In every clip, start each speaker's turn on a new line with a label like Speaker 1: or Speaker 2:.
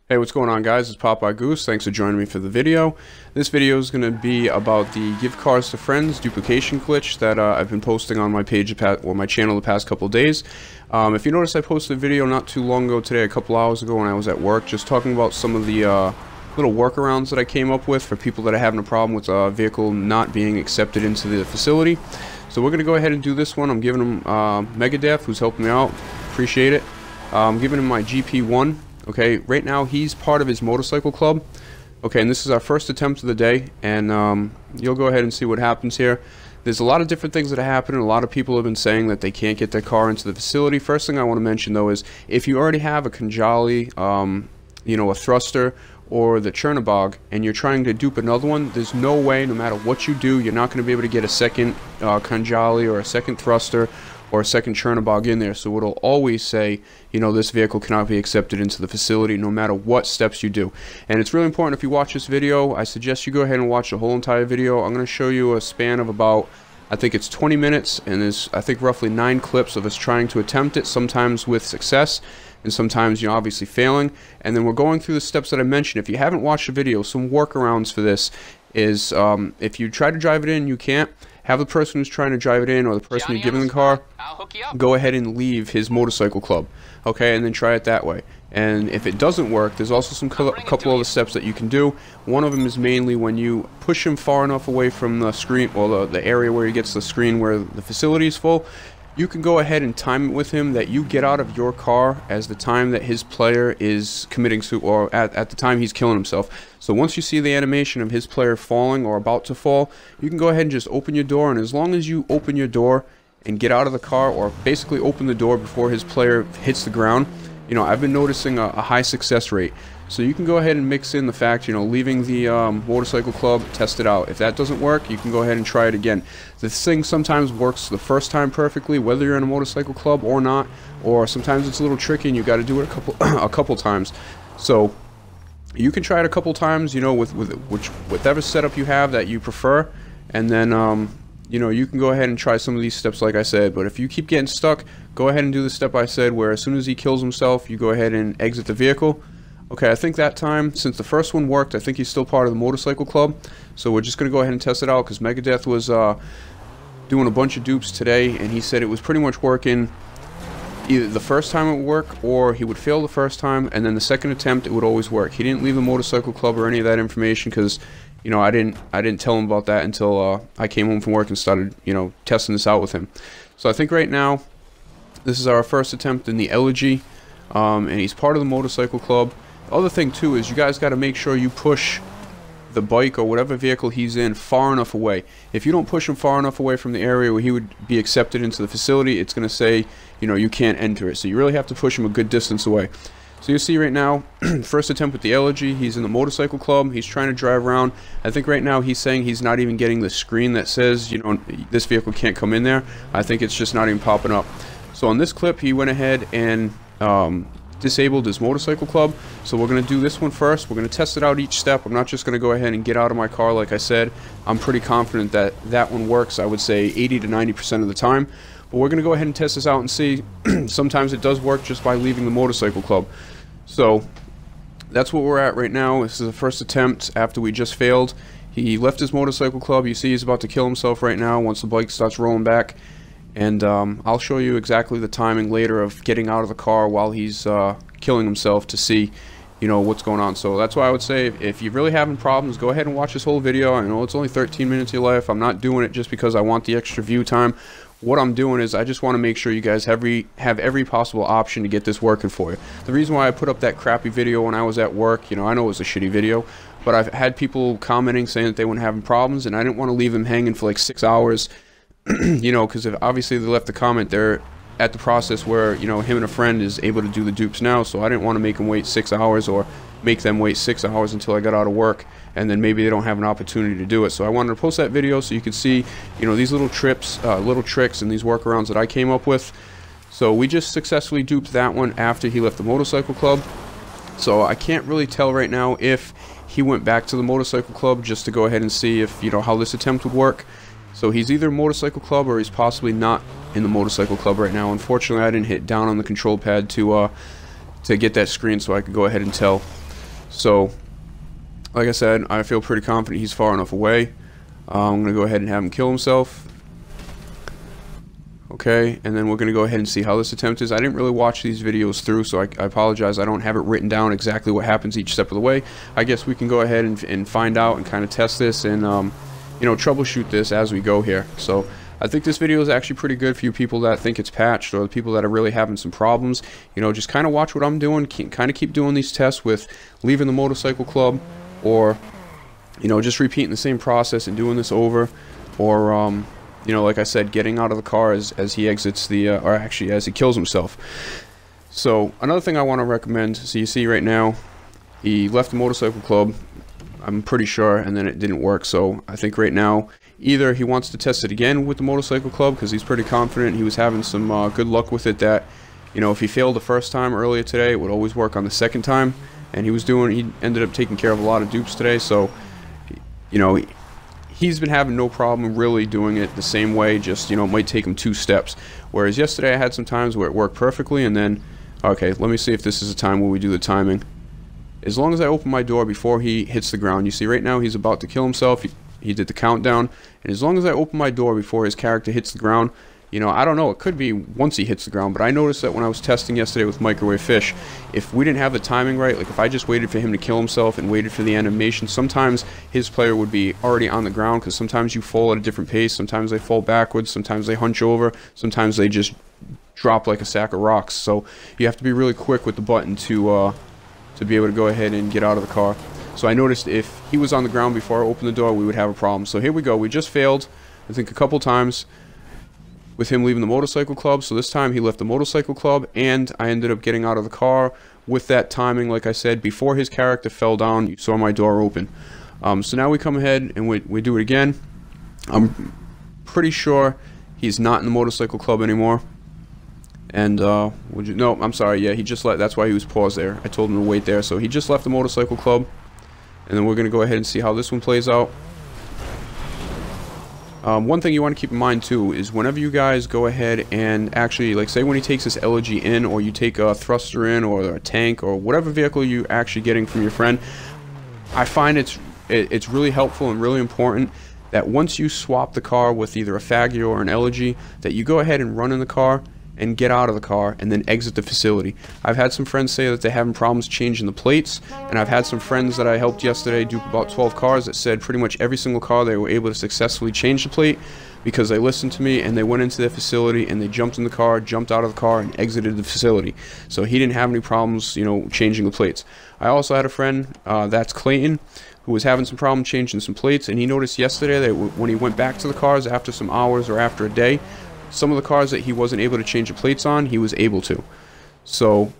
Speaker 1: Hey, what's going on, guys? It's Popeye Goose. Thanks for joining me for the video. This video is going to be about the give cars to friends duplication glitch that I've been posting on my page or my channel the past couple days. If you notice, I posted a video not too long ago today, a couple hours ago when I was at work, just talking about some of the little workarounds that I came up with for people that are having a problem with a vehicle not being accepted into the facility. So we're going to go ahead and do this one. I'm giving him Megadeth, who's helping me out. Appreciate it. I'm giving him my GP1. Okay, right now he's part of his motorcycle club. Okay, and this is our first attempt of the day, and you'll go ahead and see what happens here. There's a lot of different things that are happening. A lot of people have been saying that they can't get their car into the facility. First thing I want to mention, though, is if you already have a Kanjali, a thruster, or the Chernobog, and you're trying to dupe another one, there's no way, no matter what you do, you're not going to be able to get a second Kanjali or a second thruster or a second Chernobog in there. So it'll always say, this vehicle cannot be accepted into the facility no matter what steps you do. And it's really important, if you watch this video, I suggest you go ahead and watch the whole entire video. I'm going to show you a span of about, I think it's 20 minutes, and there's, I think, roughly 9 clips of us trying to attempt it, sometimes with success, and sometimes, obviously failing. And then we're going through the steps that I mentioned. If you haven't watched the video, some workarounds for this is, if you try to drive it in, you can't. Have the person who's trying to drive it in, or the person who's giving the car, go ahead and leave his motorcycle club, okay, and then try it that way. And if it doesn't work, there's also a couple other steps that you can do. One of them is mainly when you push him far enough away from the screen, or the area where he gets the screen where the facility is full. You can go ahead and time it with him that you get out of your car as the time that his player is committing suicide, or at the time he's killing himself. So once you see the animation of his player falling or about to fall, you can go ahead and just open your door, and as long as you open your door and get out of the car, or basically open the door before his player hits the ground, I've been noticing a high success rate. So you can go ahead and mix in the fact, leaving the motorcycle club, test it out. If that doesn't work, you can go ahead and try it again. This thing sometimes works the first time perfectly, whether you're in a motorcycle club or not, or sometimes it's a little tricky and you got to do it a couple times. So you can try it a couple times, with whatever setup you have that you prefer, and then you can go ahead and try some of these steps like I said. But if you keep getting stuck, go ahead and do the step I said, where as soon as he kills himself, you go ahead and exit the vehicle. Okay, I think that time, since the first one worked, I think he's still part of the motorcycle club. So we're just going to go ahead and test it out, because Megadeth was doing a bunch of dupes today, and he said it was pretty much working. Either the first time it would work, or he would fail the first time, and then the second attempt it would always work. He didn't leave the motorcycle club or any of that information, because I didn't tell him about that until I came home from work and started testing this out with him. So I think right now this is our first attempt in the Elegy, and he's part of the motorcycle club. The other thing too is you guys got to make sure you push the bike or whatever vehicle he's in far enough away. If you don't push him far enough away from the area where he would be accepted into the facility, it's going to say, you can't enter it. So you really have to push him a good distance away. So you see right now, first attempt with the Elegy, he's in the motorcycle club, he's trying to drive around. I think right now he's saying he's not even getting the screen that says, this vehicle can't come in there. I think it's just not even popping up. So on this clip, he went ahead and disabled his motorcycle club. So we're going to do this one first. We're going to test it out each step. I'm not just going to go ahead and get out of my car like I said. I'm pretty confident that that one works, I would say 80 to 90% of the time. But we're going to go ahead and test this out and see. Sometimes it does work just by leaving the motorcycle club. So that's what we're at right now. This is the first attempt after we just failed. He left his motorcycle club. You see he's about to kill himself right now once the bike starts rolling back. And I'll show you exactly the timing later of getting out of the car while he's killing himself to see, what's going on. So that's why I would say if you're really having problems, go ahead and watch this whole video. I know it's only 13 minutes of your life. I'm not doing it just because I want the extra view time. What I'm doing is I just want to make sure you guys have every possible option to get this working for you. The reason why I put up that crappy video when I was at work, I know it was a shitty video, but I've had people commenting saying that they weren't having problems, and I didn't want to leave them hanging for like 6 hours. Because if obviously they left the comment, they're at the process where him and a friend is able to do the dupes now, so I didn't want to make them wait 6 hours, or make them wait 6 hours until I got out of work, and then maybe they don't have an opportunity to do it. So I wanted to post that video so you could see these little tricks and these workarounds that I came up with. So we just successfully duped that one after he left the motorcycle club. So I can't really tell right now if he went back to the motorcycle club, just to go ahead and see if how this attempt would work. So he's either motorcycle club, or he's possibly not in the motorcycle club right now. Unfortunately, I didn't hit down on the control pad to get that screen so I could go ahead and tell. So like I said, I feel pretty confident he's far enough away. I'm going to go ahead and have him kill himself. Okay, and then we're going to go ahead and see how this attempt is. I didn't really watch these videos through, so I apologize. I don't have it written down exactly what happens each step of the way. I guess we can go ahead and find out and kind of test this and, you know, troubleshoot this as we go here. So I think this video is actually pretty good for you people that think it's patched, or the people that are really having some problems. You know, just kind of watch what I'm doing, kind of keep doing these tests with leaving the motorcycle club, or, you know, just repeating the same process and doing this over, or, you know, like I said, getting out of the car as he exits the, or actually as he kills himself. So another thing I want to recommend, so you see right now, he left the motorcycle club, I'm pretty sure, and then it didn't work. So I think right now, either he wants to test it again with the motorcycle club, because he's pretty confident he was having some good luck with it, that, you know, if he failed the first time earlier today, it would always work on the second time. And he ended up taking care of a lot of dupes today, so, you know, he's been having no problem really doing it the same way, just, you know, it might take him 2 steps. Whereas yesterday I had some times where it worked perfectly, and then, okay, let me see if this is a time where we do the timing. As long as I open my door before he hits the ground, you see right now he's about to kill himself, he did the countdown, and as long as I open my door before his character hits the ground, you know, I don't know, it could be once he hits the ground, but I noticed that when I was testing yesterday with microwave fish, if we didn't have the timing right, like if I just waited for him to kill himself and waited for the animation, sometimes his player would be already on the ground, because sometimes you fall at a different pace, sometimes they fall backwards, sometimes they hunch over, sometimes they just drop like a sack of rocks. So you have to be really quick with the button to be able to go ahead and get out of the car. So I noticed if he was on the ground before I opened the door, we would have a problem. So here we go, we just failed, I think a couple times, with him leaving the motorcycle club. So this time he left the motorcycle club, and I ended up getting out of the car with that timing, like I said, before his character fell down. You saw my door open. So now we come ahead and we do it again. I'm pretty sure he's not in the motorcycle club anymore. And no, I'm sorry, yeah, he just left. That's why he was paused there. I told him to wait there. So he just left the motorcycle club, and then we're gonna go ahead and see how this one plays out. One thing you want to keep in mind too is whenever you guys go ahead and actually, like, say when he takes this elegy in, or you take a thruster in, or a tank, or whatever vehicle you actually getting from your friend, I find it's really helpful and really important that once you swap the car with either a Faggio or an elegy, that you go ahead and run in the car and get out of the car and then exit the facility. I've had some friends say that they're having problems changing the plates, and I've had some friends that I helped yesterday dupe about 12 cars that said pretty much every single car they were able to successfully change the plate because they listened to me and they went into their facility and they jumped in the car, jumped out of the car, and exited the facility. So he didn't have any problems, you know, changing the plates. I also had a friend, that's Clayton, who was having some problem changing some plates, and he noticed yesterday that when he went back to the cars after some hours or after a day, some of the cars that he wasn't able to change the plates on, he was able to. So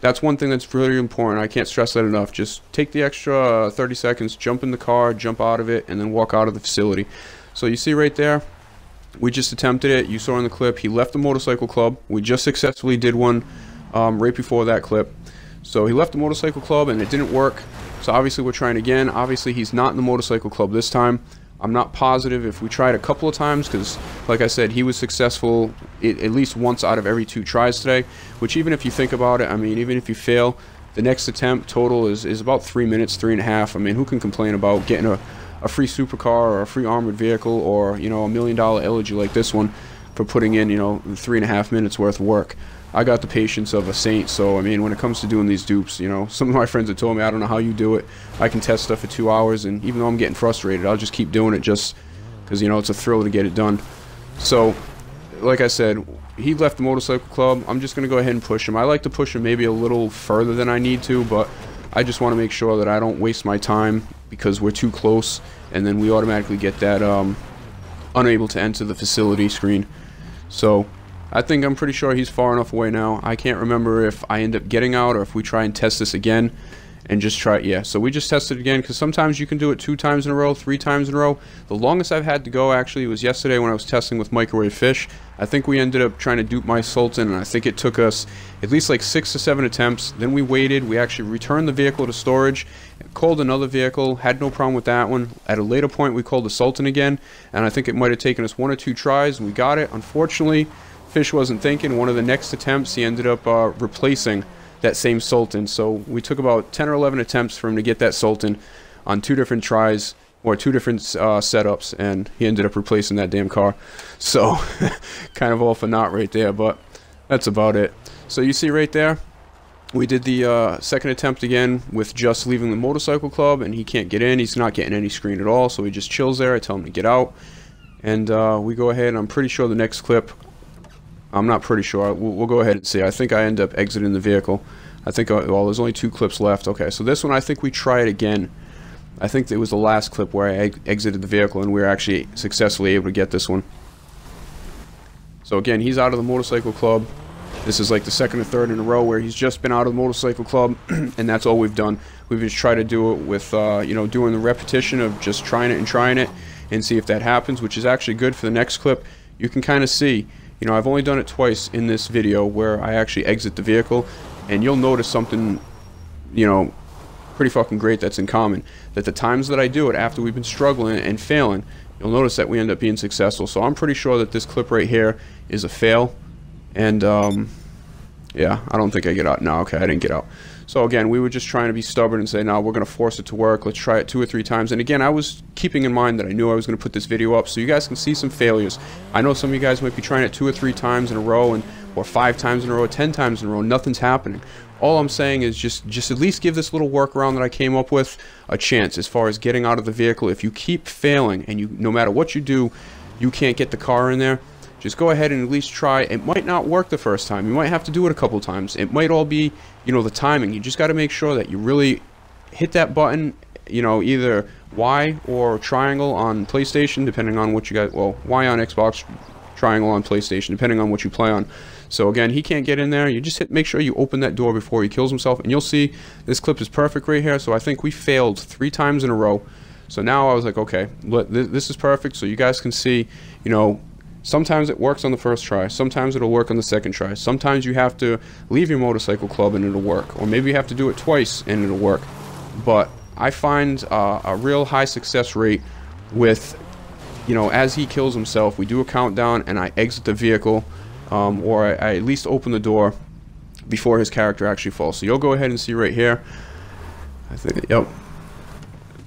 Speaker 1: that's one thing that's really important. I can't stress that enough. Just take the extra 30 seconds, jump in the car, jump out of it, and then walk out of the facility. So you see right there, we just attempted it. You saw in the clip, he left the motorcycle club. We just successfully did one right before that clip. So he left the motorcycle club and it didn't work. So obviously we're trying again. Obviously he's not in the motorcycle club this time. I'm not positive if we tried a couple of times, because like I said, he was successful at least once out of every 2 tries today, which, even if you think about it, I mean, even if you fail, the next attempt total is about 3 minutes, 3.5. I mean, who can complain about getting a free supercar or a free armored vehicle, or, you know, $1 million elegy like this one for putting in, you know, 3.5 minutes worth of work? I got the patience of a saint. So I mean, when it comes to doing these dupes, you know, some of my friends have told me, I don't know how you do it. I can test stuff for 2 hours, and even though I'm getting frustrated, I'll just keep doing it just because, you know, it's a thrill to get it done. So like I said, he left the motorcycle club. I'm just gonna go ahead and push him. I like to push him maybe a little further than I need to, but I just want to make sure that I don't waste my time because we're too close, and then we automatically get that unable to enter the facility screen. So I think I'm pretty sure he's far enough away now. I can't remember if I end up getting out or if we try and test this again and just try it. Yeah, so we just tested it again, because sometimes you can do it 2 times in a row, 3 times in a row. The longest I've had to go actually was yesterday when I was testing with microwave fish. I think we ended up trying to dupe my Sultan, and I think it took us at least like 6 to 7 attempts. Then we waited. We actually returned the vehicle to storage, called another vehicle, had no problem with that one. At a later point, we called the Sultan again, and I think it might have taken us 1 or 2 tries, and we got it. Unfortunately, Fish wasn't thinking. One of the next attempts, he ended up replacing that same Sultan. So we took about 10 or 11 attempts for him to get that Sultan on 2 different tries, or 2 different setups, and he ended up replacing that damn car. So kind of all for naught right there, but that's about it. So you see right there, we did the second attempt again with just leaving the motorcycle club, and he can't get in. He's not getting any screen at all, so he just chills there. I tell him to get out, and we go ahead. I'm pretty sure the next clip, I'm not pretty sure, we'll go ahead and see. I think I end up exiting the vehicle. I think, well, there's only 2 clips left. Okay, so this one I think we try it again. I think it was the last clip where I exited the vehicle, and we were actually successfully able to get this one. So again, he's out of the motorcycle club. This is like the 2nd or 3rd in a row where he's just been out of the motorcycle club, and that's all we've done. We've just tried to do it with, you know, doing the repetition of just trying it and see if that happens, which is actually good for the next clip. You can kind of see, you know, I've only done it twice in this video where I actually exit the vehicle, and you'll notice something, you know, pretty fucking great that's in common. That the times that I do it after we've been struggling and failing, you'll notice that we end up being successful. So I'm pretty sure that this clip right here is a fail. And yeah, I don't think I get out. No, okay, I didn't get out. So again, we were just trying to be stubborn and say, no, we're going to force it to work. Let's try it 2 or 3 times. And again, I was keeping in mind that I knew I was going to put this video up so you guys can see some failures. I know some of you guys might be trying it 2 or 3 times in a row, or 5 times in a row, 10 times in a row. Nothing's happening. All I'm saying is just at least give this little workaround that I came up with a chance as far as getting out of the vehicle. If you keep failing and no matter what you do, you can't get the car in there, just go ahead and at least try. It might not work the first time. You might have to do it a couple times. It might all be, you know, the timing. You just got to make sure that you really hit that button, you know, either Y or triangle on PlayStation, depending on what you got. Well, Y on Xbox, triangle on PlayStation, depending on what you play on. So again, he can't get in there. You just make sure you open that door before he kills himself, and you'll see this clip is perfect right here. So I think we failed 3 times in a row. So now I was like, okay, this is perfect. So you guys can see, you know, sometimes it works on the first try. Sometimes it'll work on the second try. Sometimes you have to leave your motorcycle club and it'll work, or maybe you have to do it twice and it'll work. But I find a real high success rate with, you know, as he kills himself, we do a countdown and I exit the vehicle. Or I at least open the door before his character actually falls. So you'll go ahead and see right here. I think, yep.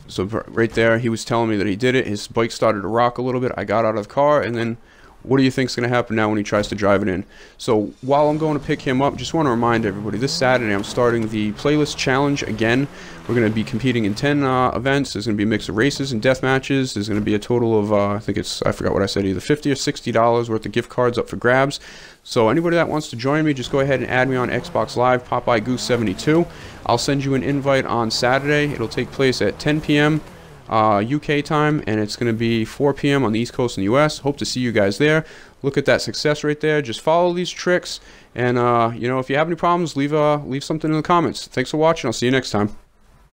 Speaker 1: So right there, he was telling me that he did it. His bike started to rock a little bit. I got out of the car, and then what do you think is going to happen now when he tries to drive it in? So while I'm going to pick him up, just want to remind everybody, this Saturday I'm starting the playlist challenge again. We're going to be competing in 10 events. There's going to be a mix of races and death matches. There's going to be a total of, I think it's, I forgot what I said, either $50 or $60 worth of gift cards up for grabs. So anybody that wants to join me, just go ahead and add me on Xbox Live, Popeye Goose 72. I'll send you an invite on Saturday. It'll take place at 10 p.m. UK time, and it's going to be 4 p.m. on the East Coast in the US. Hope to see you guys there. Look at that success right there. Just follow these tricks, and you know, if you have any problems, leave something in the comments. Thanks for watching. I'll see you next time.